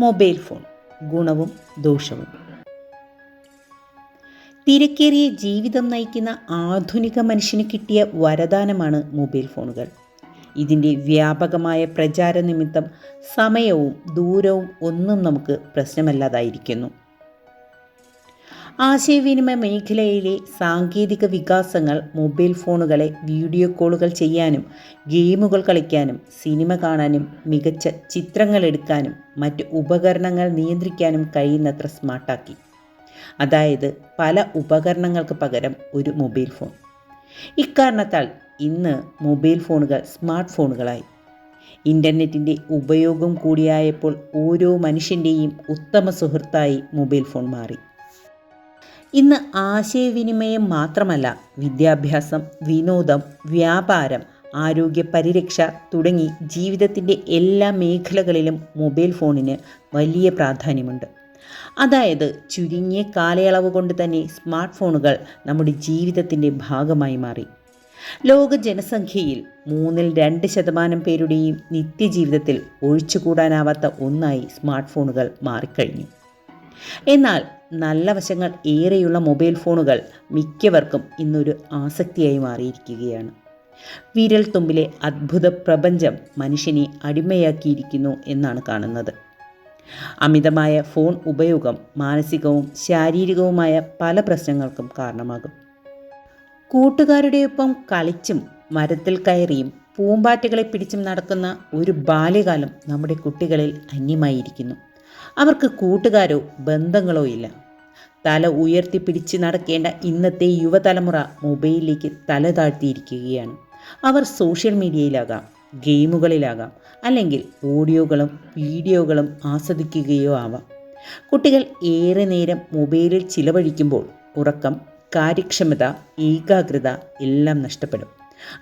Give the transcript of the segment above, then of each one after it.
Mobile phone ഗുണവും ദോഷവും. തിരക്കേറിയ ജീവിതം നയിക്കുന്ന ആധുനിക മനുഷ്യന് കിട്ടിയ വരദാനമാണ് മൊബൈൽ ഫോണുകൾ. ഇതിൻ്റെ വ്യാപകമായ പ്രചാര നിമിത്തം സമയവും ദൂരവും ഒന്നും നമുക്ക് പ്രശ്നമല്ലാതായിരിക്കുന്നു. ആശയവിനിമയ മേഖലയിലെ സാങ്കേതിക വികാസങ്ങൾ മൊബൈൽ ഫോണുകളെ വീഡിയോ കോളുകൾ ചെയ്യാനും ഗെയിമുകൾ കളിക്കാനും സിനിമ കാണാനും മികച്ച ചിത്രങ്ങൾ എടുക്കാനും മറ്റ് ഉപകരണങ്ങൾ നിയന്ത്രിക്കാനും കഴിയുന്നത്ര സ്മാർട്ടാക്കി. അതായത് പല ഉപകരണങ്ങൾക്ക് പകരം ഒരു മൊബൈൽ ഫോൺ. ഇക്കാരണത്താൽ ഇന്ന് മൊബൈൽ ഫോണുകൾ സ്മാർട്ട് ഫോണുകളായി. ഇൻ്റർനെറ്റിൻ്റെ ഉപയോഗം കൂടിയായപ്പോൾ ഓരോ മനുഷ്യൻ്റെയും ഉത്തമ സുഹൃത്തായി മൊബൈൽ ഫോൺ മാറി. ഇന്ന് ആശയവിനിമയം മാത്രമല്ല, വിദ്യാഭ്യാസം, വിനോദം, വ്യാപാരം, ആരോഗ്യ പരിരക്ഷ തുടങ്ങി ജീവിതത്തിൻ്റെ എല്ലാ മേഖലകളിലും മൊബൈൽ ഫോണിന് വലിയ പ്രാധാന്യമുണ്ട്. അതായത് ചുരുങ്ങിയ കാലയളവ് കൊണ്ട് തന്നെ സ്മാർട്ട് ഫോണുകൾ നമ്മുടെ ജീവിതത്തിൻ്റെ ഭാഗമായി മാറി. ലോക ജനസംഖ്യയിൽ 2% പേരുടെയും നിത്യജീവിതത്തിൽ ഒഴിച്ചുകൂടാനാവാത്ത ഒന്നായി സ്മാർട്ട് ഫോണുകൾ മാറിക്കഴിഞ്ഞു. എന്നാൽ നല്ല വശങ്ങൾ ഏറെയുള്ള മൊബൈൽ ഫോണുകൾ മിക്കവർക്കും ഇന്നൊരു ആസക്തിയായി മാറിയിരിക്കുകയാണ്. വിരൽ തുമ്പിലെ അദ്ഭുത പ്രപഞ്ചം മനുഷ്യനെ അടിമയാക്കിയിരിക്കുന്നു എന്നാണ് കാണുന്നത്. അമിതമായ ഫോൺ ഉപയോഗം മാനസികവും ശാരീരികവുമായ പല പ്രശ്നങ്ങൾക്കും കാരണമാകും. കൂട്ടുകാരുടെയൊപ്പം കളിച്ചും മരത്തിൽ കയറിയും പൂമ്പാറ്റകളെ പിടിച്ചും നടക്കുന്ന ഒരു ബാല്യകാലം നമ്മുടെ കുട്ടികളിൽ അന്യമായിരിക്കുന്നു. അവർക്ക് കൂട്ടുകാരോ ബന്ധങ്ങളോ ഇല്ല. തല ഉയർത്തിപ്പിടിച്ച് നടക്കേണ്ട ഇന്നത്തെ യുവതലമുറ മൊബൈലിലേക്ക് തല താഴ്ത്തിയിരിക്കുകയാണ്. അവർ സോഷ്യൽ മീഡിയയിലാകാം, ഗെയിമുകളിലാകാം, അല്ലെങ്കിൽ ഓഡിയോകളും വീഡിയോകളും ആസ്വദിക്കുകയോ ആവാം. കുട്ടികൾ ഏറെ നേരം മൊബൈലിൽ ചിലവഴിക്കുമ്പോൾ ഉറക്കം, കാര്യക്ഷമത, ഏകാഗ്രത എല്ലാം നഷ്ടപ്പെടും.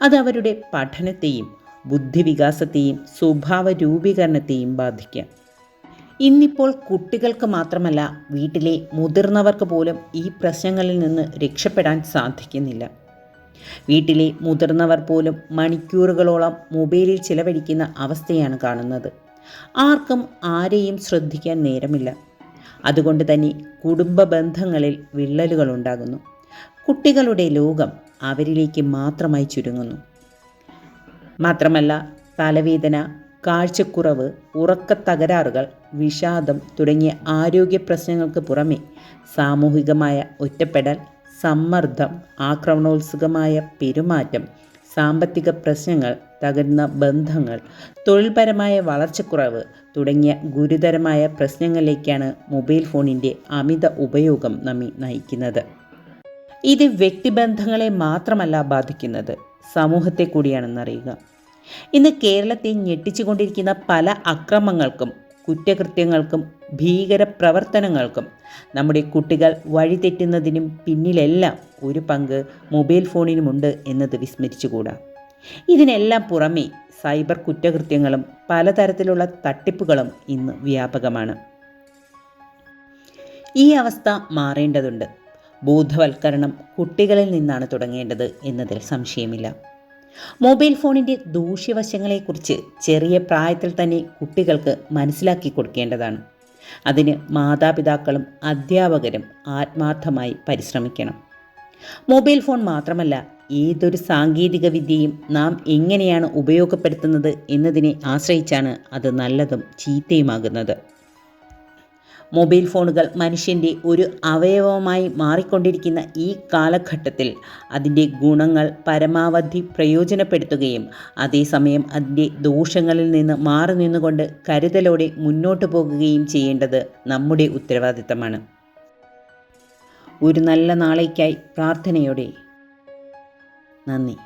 അത് അവരുടെ പഠനത്തെയും ബുദ്ധിവികാസത്തെയും സ്വഭാവ രൂപീകരണത്തെയും ബാധിക്കാം. ഇന്നിപ്പോൾ കുട്ടികൾക്ക് മാത്രമല്ല, വീട്ടിലെ മുതിർന്നവർക്ക് പോലും ഈ പ്രശ്നങ്ങളിൽ നിന്ന് രക്ഷപ്പെടാൻ സാധിക്കുന്നില്ല. വീട്ടിലെ മുതിർന്നവർ പോലും മണിക്കൂറുകളോളം മൊബൈലിൽ ചിലവഴിക്കുന്ന അവസ്ഥയാണ് കാണുന്നത്. ആർക്കും ആരെയും ശ്രദ്ധിക്കാൻ നേരമില്ല. അതുകൊണ്ട് തന്നെ കുടുംബ ബന്ധങ്ങളിൽ വിള്ളലുകൾ ഉണ്ടാകുന്നു. കുട്ടികളുടെ ലോകം അവരിലേക്ക് മാത്രമായി ചുരുങ്ങുന്നു. മാത്രമല്ല, തലവേദന, കാഴ്ചക്കുറവ്, ഉറക്കത്തകരാറുകൾ, വിഷാദം തുടങ്ങിയ ആരോഗ്യ പ്രശ്നങ്ങൾക്ക് പുറമെ സാമൂഹികമായ ഒറ്റപ്പെടൽ, സമ്മർദ്ദം, ആക്രമണോത്സുകമായ പെരുമാറ്റം, സാമ്പത്തിക പ്രശ്നങ്ങൾ, തകരുന്ന ബന്ധങ്ങൾ, തൊഴിൽപരമായ വളർച്ചക്കുറവ് തുടങ്ങിയ ഗുരുതരമായ പ്രശ്നങ്ങളിലേക്കാണ് മൊബൈൽ ഫോണിൻ്റെ അമിത ഉപയോഗം നമ്മെ നയിക്കുന്നത്. ഇത് വ്യക്തിബന്ധങ്ങളെ മാത്രമല്ല ബാധിക്കുന്നത്, സമൂഹത്തെ കൂടിയാണെന്നറിയുക. ഇന്ന് കേരളത്തെ ഞെട്ടിച്ചുകൊണ്ടിരിക്കുന്ന പല അക്രമങ്ങൾക്കും കുറ്റകൃത്യങ്ങൾക്കും ഭീകര പ്രവർത്തനങ്ങൾക്കും നമ്മുടെ കുട്ടികൾ വഴിതെറ്റുന്നതിനും പിന്നിലെല്ലാം ഒരു പങ്ക് മൊബൈൽ ഫോണിനുമുണ്ട് എന്നത് വിസ്മരിച്ചുകൂടാ. ഇതിനെല്ലാം പുറമെ സൈബർ കുറ്റകൃത്യങ്ങളും പലതരത്തിലുള്ള തട്ടിപ്പുകളും ഇന്ന് വ്യാപകമാണ്. ഈ അവസ്ഥ മാറേണ്ടതുണ്ട്. ബോധവൽക്കരണം കുട്ടികളിൽ നിന്നാണ് തുടങ്ങേണ്ടത് എന്നതിൽ സംശയമില്ല. മൊബൈൽ ഫോണിൻ്റെ ദൂഷ്യവശങ്ങളെക്കുറിച്ച് ചെറിയ പ്രായത്തിൽ തന്നെ കുട്ടികൾക്ക് മനസ്സിലാക്കി കൊടുക്കേണ്ടതാണ്. അതിന് മാതാപിതാക്കളും അധ്യാപകരും ആത്മാർത്ഥമായി പരിശ്രമിക്കണം. മൊബൈൽ ഫോൺ മാത്രമല്ല, ഏതൊരു സാങ്കേതിക വിദ്യയും നാം എങ്ങനെയാണ് ഉപയോഗപ്പെടുത്തുന്നത് എന്നതിനെ ആശ്രയിച്ചാണ് അത് നല്ലതും ചീത്തയുമാകുന്നത്. മൊബൈൽ ഫോണുകൾ മനുഷ്യൻ്റെ ഒരു അവയവമായി മാറിക്കൊണ്ടിരിക്കുന്ന ഈ കാലഘട്ടത്തിൽ അതിൻ്റെ ഗുണങ്ങൾ പരമാവധി പ്രയോജനപ്പെടുത്തുകയും അതേസമയം അതിൻ്റെ ദോഷങ്ങളിൽ നിന്ന് മാറി നിന്നുകൊണ്ട് കരുതലോടെ മുന്നോട്ട് പോകുകയും ചെയ്യേണ്ടത് നമ്മുടെ ഉത്തരവാദിത്തമാണ്. ഒരു നല്ല നാളേക്കായി പ്രാർത്ഥനയോടെ. നന്ദി.